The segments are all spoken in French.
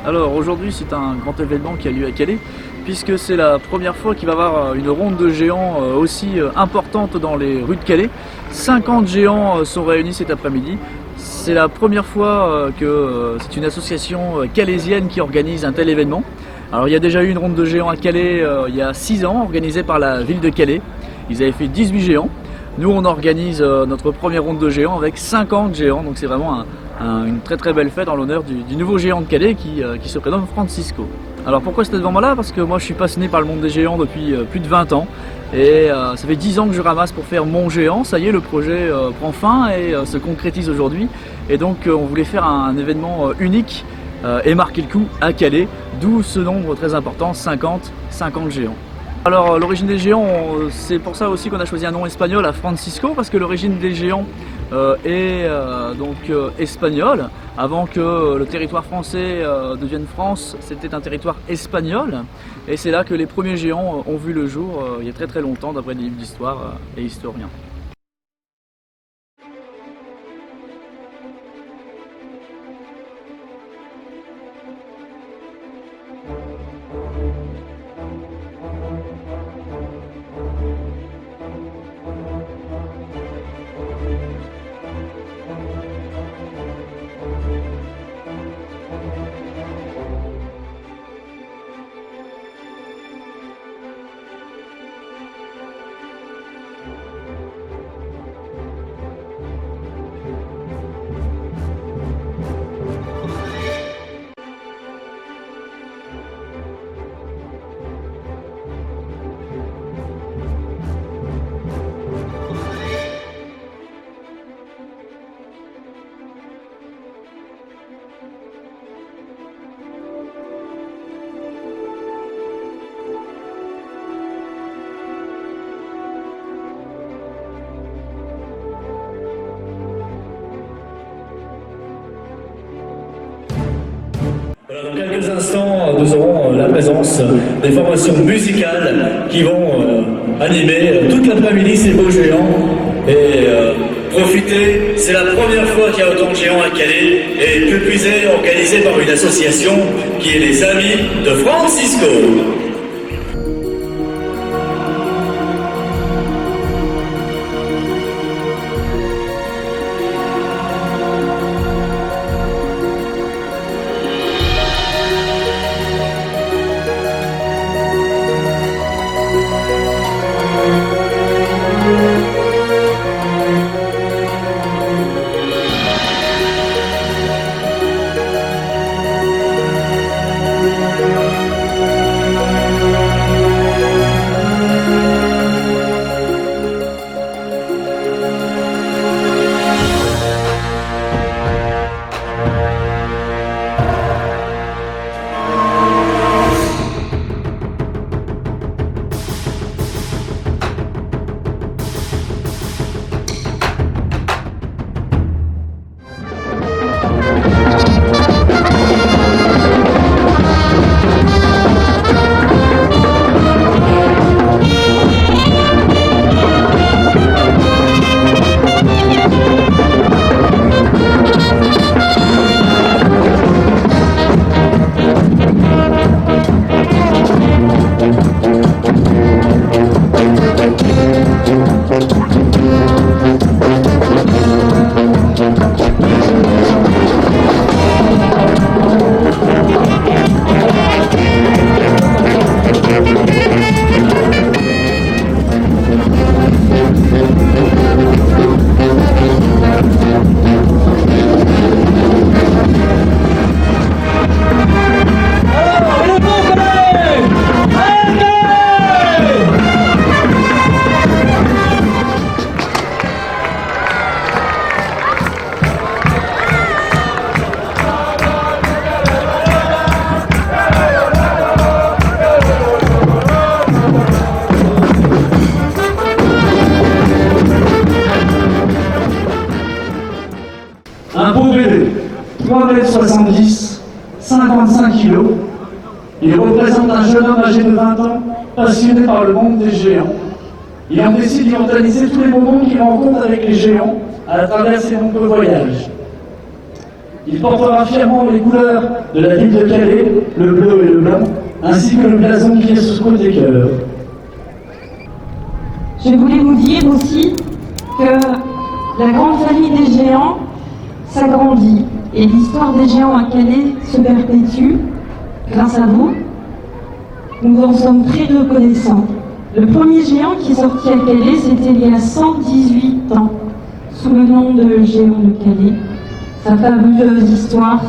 Alors aujourd'hui c'est un grand événement qui a lieu à Calais puisque c'est la première fois qu'il va y avoir une ronde de géants aussi importante dans les rues de Calais. 50 géants sont réunis cet après-midi. C'est la première fois que c'est une association calaisienne qui organise un tel événement. Alors il y a déjà eu une ronde de géants à Calais il y a 6 ans organisée par la ville de Calais. Ils avaient fait 18 géants. Nous on organise notre première ronde de géants avec 50 géants, donc c'est vraiment une très belle fête en l'honneur du nouveau géant de Calais qui se prénomme Francisco. Alors pourquoi cet événement-là? Parce que moi je suis passionné par le monde des géants depuis plus de 20 ans et ça fait 10 ans que je ramasse pour faire mon géant. Ça y est, le projet prend fin et se concrétise aujourd'hui, et donc on voulait faire un événement unique et marquer le coup à Calais, d'où ce nombre très important, 50 géants. Alors l'origine des géants, c'est pour ça aussi qu'on a choisi un nom espagnol à Francisco, parce que l'origine des géants est espagnole. Avant que le territoire français devienne France, c'était un territoire espagnol, et c'est là que les premiers géants ont vu le jour il y a très longtemps, d'après des livres d'histoire et historiens. Dans quelques instants, nous aurons la présence des formations musicales qui vont animer toute l'après-midi ces beaux géants. Et profitez, c'est la première fois qu'il y a autant de géants à Calais, et plus puisé, organisé par une association qui est les Amis de Francisco. Un beau bébé, 3,70 m, 55 kg. Il représente un jeune homme âgé de 20 ans, passionné par le monde des géants. Il en décide d'organiser tous les moments qu'il rencontre avec les géants à travers ses nombreux voyages. Il portera fièrement les couleurs de la ville de Calais, le bleu et le blanc, ainsi que le blason qui est sous le des cœurs. Je voulais vous dire aussi que la grande famille des géants s'agrandit et l'histoire des géants à Calais se perpétue grâce à vous. Nous en sommes très reconnaissants. Le premier géant qui est sorti à Calais, c'était il y a 118 ans, sous le nom de Géant de Calais. Sa fabuleuse histoire,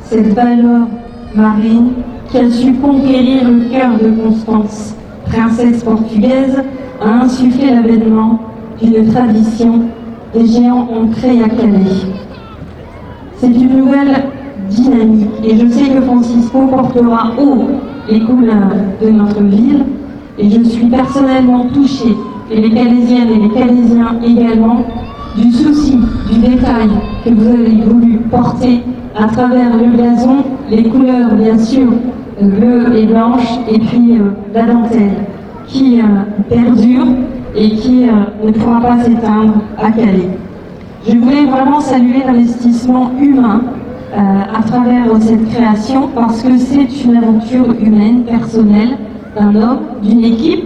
cette valeur marine qui a su conquérir le cœur de Constance, princesse portugaise, a insufflé l'avènement d'une tradition des géants ancrés à Calais. C'est une nouvelle dynamique et je sais que Francisco portera haut les couleurs de notre ville et je suis personnellement touchée, et les Calaisiennes et les Calaisiens également, du souci, du détail que vous avez voulu porter à travers le blason, les couleurs bien sûr bleues et blanches, et puis la dentelle qui perdure et qui ne pourra pas s'éteindre à Calais. Je voulais vraiment saluer l'investissement humain à travers cette création parce que c'est une aventure humaine, personnelle, d'un homme, d'une équipe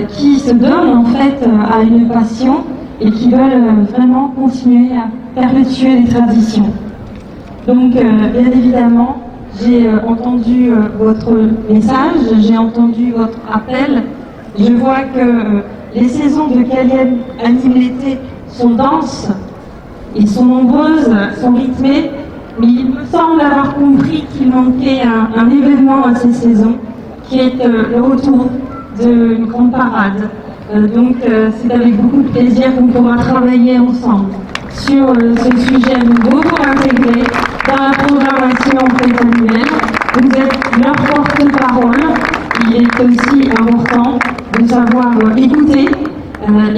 qui se donne en fait à une passion et qui veulent vraiment continuer à perpétuer les traditions. Donc, bien évidemment, j'ai entendu votre message, j'ai entendu votre appel. Je vois que les saisons de Calais animent l'été sont denses, ils sont nombreuses, sont rythmées, mais il me semble avoir compris qu'il manquait un événement à ces saisons, qui est le retour d'une grande parade. Donc c'est avec beaucoup de plaisir qu'on pourra travailler ensemble sur ce sujet nouveau pour l'intégrer dans la programmation annuelle. Vous êtes leur porte-parole. Il est aussi important de savoir écouter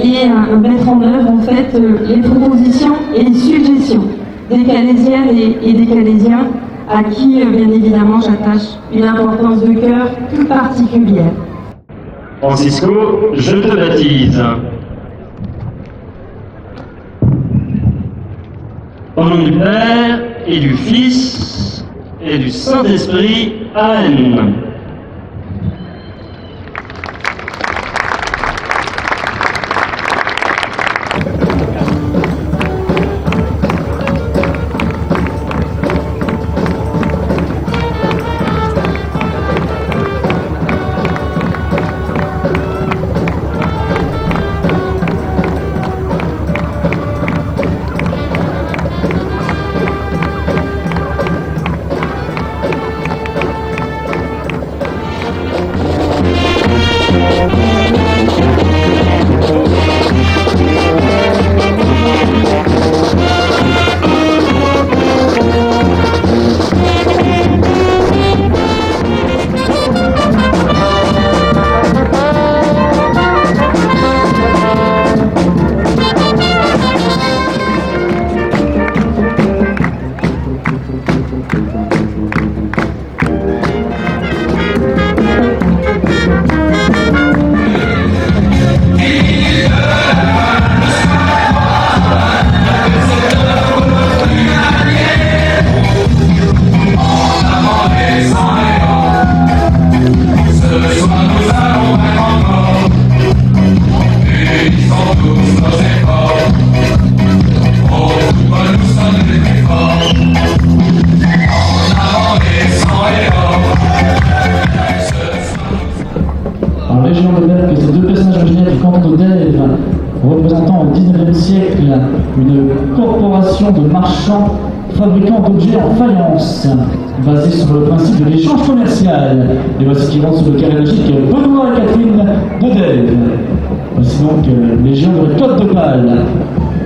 et mettre en œuvre en fait les propositions et les suggestions des Calaisiennes et des Calaisiens à qui bien évidemment j'attache une importance de cœur toute particulière. Francisco, je te baptise. Au nom du Père et du Fils et du Saint-Esprit. Amen. Représentant au XIXe siècle une corporation de marchands fabricants d'objets en faïence, basée sur le principe de l'échange commercial. Et voici qui rentre sur le carré logique Benoît et Catherine de Delve. Voici donc les géants de la Côte d'Opale.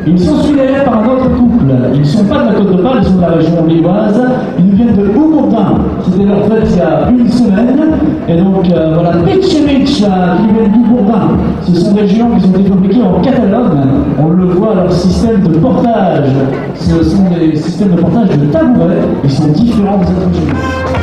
Ils sont suivis par un autre couple. Ils ne sont pas de la Côte d'Opale, ils sont de la région lilloise. Ils viennent de Hougourdin. C'était en fait il y a une semaine. Et donc voilà, Pitch et Mitch qui viennent d'Hougourdin. Ce sont des géants qui ont été fabriqués en Catalogne. On le voit à leur système de portage. Ce sont des systèmes de portage de tabourets. Ils sont différents des autres géants.